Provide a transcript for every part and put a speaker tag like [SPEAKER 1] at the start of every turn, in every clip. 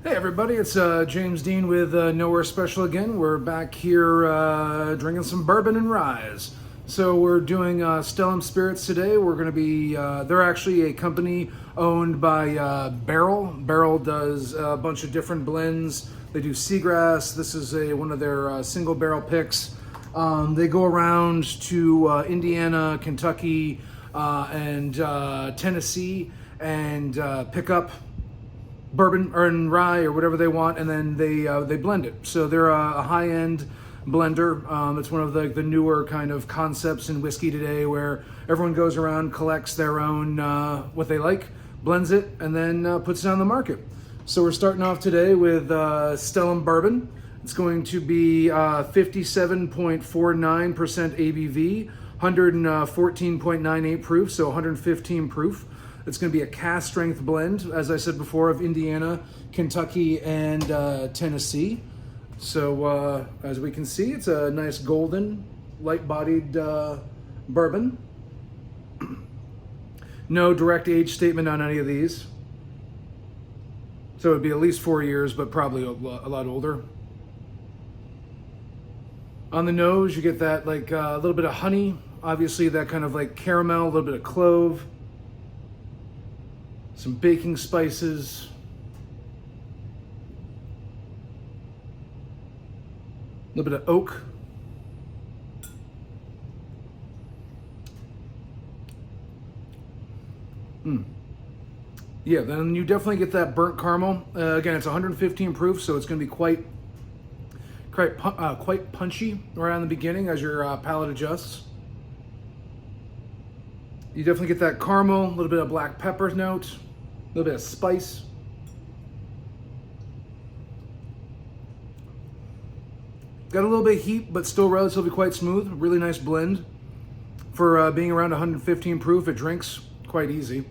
[SPEAKER 1] Hey everybody, it's James Dean with Nowhere Special again. We're back here drinking some bourbon and rye. So we're doing Stellum Spirits today. We're going to be, they're actually a company owned by Barrel. Barrel does a bunch of different blends. They do seagrass. This is one of their single barrel picks. They go around to Indiana, Kentucky, and Tennessee and pick up bourbon or rye or whatever they want, and then they blend it. So they're a high-end blender. It's one of the newer kind of concepts in whiskey today, where everyone goes around, collects their own what they like, blends it, and then puts it on the market. So we're starting off today with Stellum bourbon. It's going to be 57.49% ABV, 114.98 proof, so 115 proof. It's going to be a cask strength blend, as I said before, of Indiana, Kentucky, and Tennessee. So as we can see, it's a nice golden, light-bodied bourbon. No direct age statement on any of these. So it'd be at least 4 years, but probably a lot older. On the nose, you get that like a little bit of honey, obviously that kind of like caramel, a little bit of clove. Some baking spices. A little bit of oak. Yeah, then you definitely get that burnt caramel. Again, it's 115 proof, so it's going to be quite punchy right in the beginning as your palate adjusts. You definitely get that caramel, a little bit of black pepper note, a little bit of spice. Got a little bit of heat, but still relatively quite smooth. Really nice blend. For being around 115 proof, it drinks quite easy. A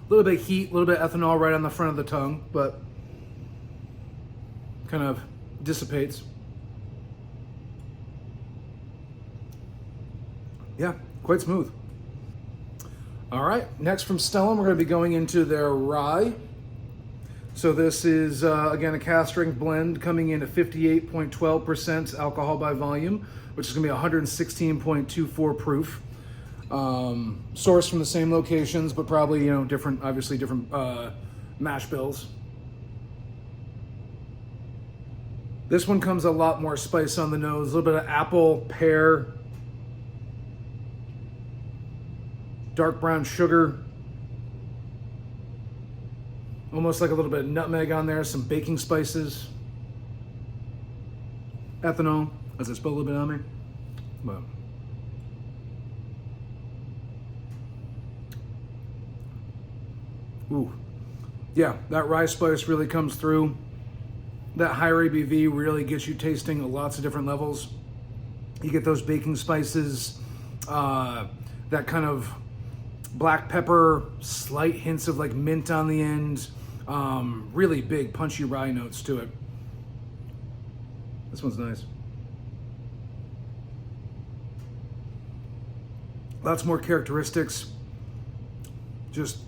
[SPEAKER 1] little bit of heat, a little bit of ethanol right on the front of the tongue, but kind of dissipates. Yeah, quite smooth. All right, next from Stellum, we're going to be going into their rye. So this is, again, a cask strength blend coming in at 58.12% alcohol by volume, which is going to be 116.24 proof. Sourced from the same locations, but probably, different, obviously different mash bills. This one comes a lot more spice on the nose, a little bit of apple, pear, dark brown sugar, almost like a little bit of nutmeg on there, some baking spices, ethanol, as I spilled a little bit on me. But ooh, yeah, that rye spice really comes through. That higher ABV really gets you tasting lots of different levels. You get those baking spices, that kind of black pepper, slight hints of like mint on the end, really big punchy rye notes to it. This one's nice. Lots more characteristics. Just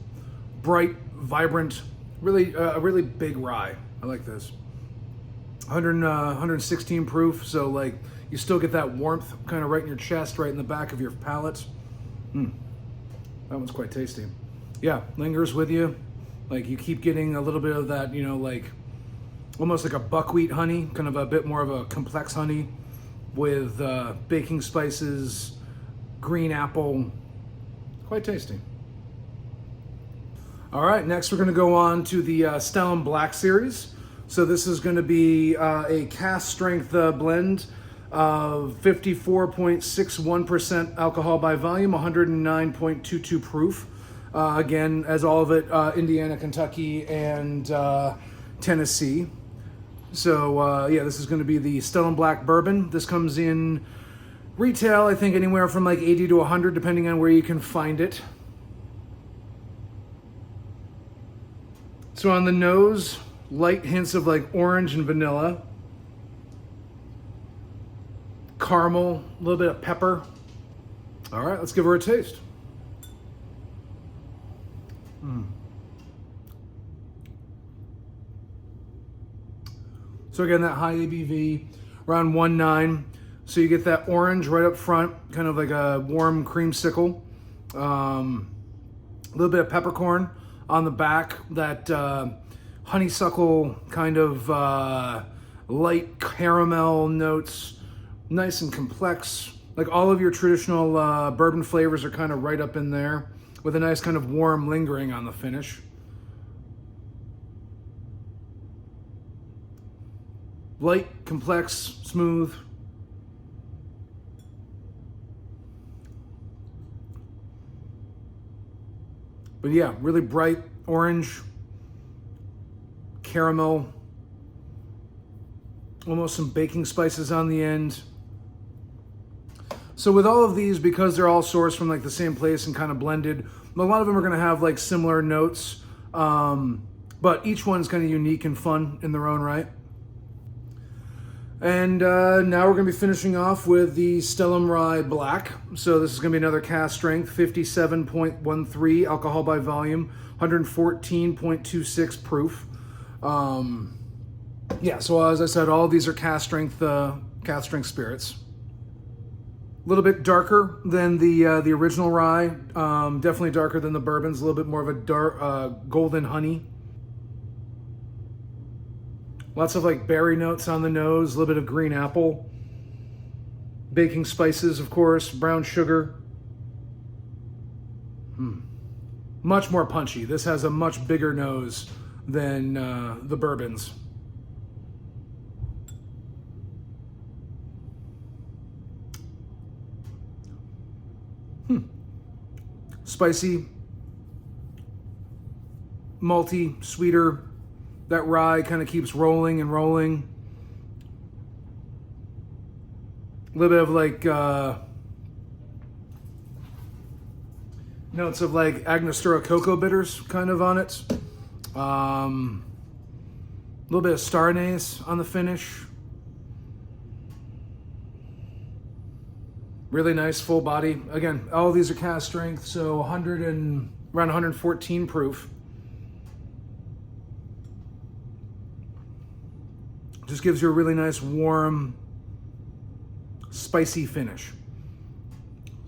[SPEAKER 1] bright, vibrant, really a really big rye. I like this. 116 proof, so like you still get that warmth kind of right in your chest, right in the back of your palate. That one's quite tasty. Yeah, lingers with you. Like you keep getting a little bit of that, like almost like a buckwheat honey, kind of a bit more of a complex honey with baking spices, green apple. Quite tasty. All right, next we're going to go on to the Stellum Black Series. So this is going to be a cask strength blend of 54.61% alcohol by volume, 109.22 proof. Again, as all of it, Indiana, Kentucky, and Tennessee. So yeah, this is going to be the Stellum Black Bourbon. This comes in retail, I think, anywhere from like 80 to 100, depending on where you can find it. So on the nose, light hints of like orange and vanilla. Caramel, a little bit of pepper. All right, let's give her a taste. So again, that high ABV, around 1.9. So you get that orange right up front, kind of like a warm creamsicle. A little bit of peppercorn on the back, that honeysuckle kind of light caramel notes, nice and complex. Like all of your traditional bourbon flavors are kind of right up in there with a nice kind of warm lingering on the finish. Light, complex, smooth. But yeah, really bright orange, caramel, almost some baking spices on the end. So with all of these, because they're all sourced from like the same place and kind of blended, a lot of them are going to have like similar notes, but each one's kind of unique and fun in their own right. And now we're going to be finishing off with the Stellum Rye Black. So this is going to be another cask strength, 57.13 alcohol by volume, 114.26 proof. Yeah, so as I said, all of these are cask strength spirits. A little bit darker than the original rye, definitely darker than the bourbons. A little bit more of a dark golden honey. Lots of like berry notes on the nose, a little bit of green apple, baking spices, of course, brown sugar. Much more punchy. This has a much bigger nose than the bourbons. Spicy, malty, sweeter. That rye kind of keeps rolling and rolling. A little bit of like notes of like Angostura cocoa bitters kind of on it. A little bit of star anise on the finish. Really nice full body. Again, all of these are cask strength, so around 114 proof. Just gives you a really nice, warm, spicy finish.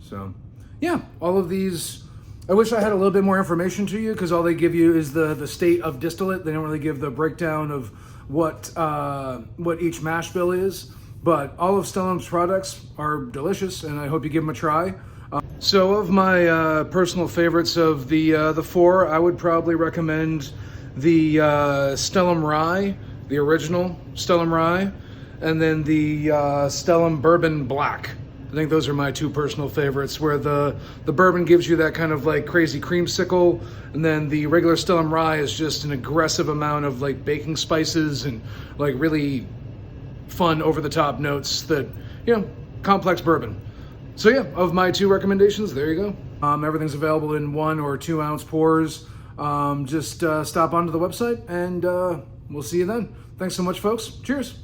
[SPEAKER 1] So, yeah, all of these, I wish I had a little bit more information to you, because all they give you is the state of distillate. They don't really give the breakdown of what each mash bill is. But all of Stellum's products are delicious, and I hope you give them a try. So of my personal favorites of the four, I would probably recommend the Stellum Rye, the original Stellum Rye, and then the Stellum Bourbon Black. I think those are my two personal favorites, where the bourbon gives you that kind of like crazy creamsicle, and then the regular Stellum Rye is just an aggressive amount of like baking spices and like really fun over-the-top notes that, you know, complex bourbon. So yeah, of my two recommendations, there you go. Everything's available in 1 or 2 ounce pours. Just stop onto the website, and we'll see you then. Thanks so much, folks. Cheers.